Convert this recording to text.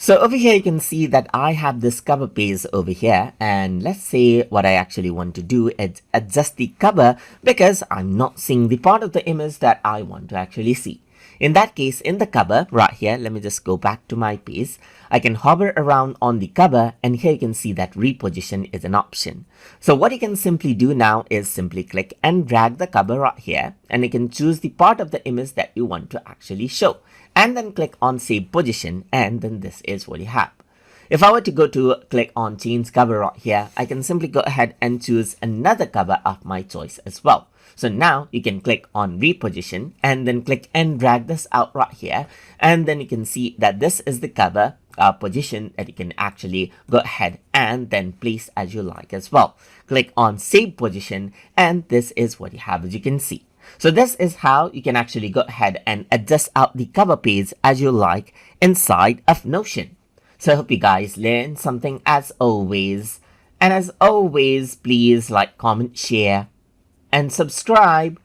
So over here you can see that I have this cover page over here, and let's say what I actually want to do is adjust the cover because I'm not seeing the part of the image that I want to actually see. In that case, in the cover right here, let me just go back to my page. I can hover around on the cover, and here you can see that reposition is an option. So what you can simply do now is simply click and drag the cover right here, and you can choose the part of the image that you want to actually show, and then click on save position, and then this is what you have. If I were to go to click on change cover right here, I can simply go ahead and choose another cover of my choice as well. So now you can click on reposition and then click and drag this out right here, and then you can see that this is the cover position that you can actually go ahead and then place as you like as well. Click on save position, and this is what you have, as you can see. So this is how you can actually go ahead and adjust out the cover page as you like inside of Notion. So I hope you guys learned something as always. And as always, please like, comment, share, and subscribe.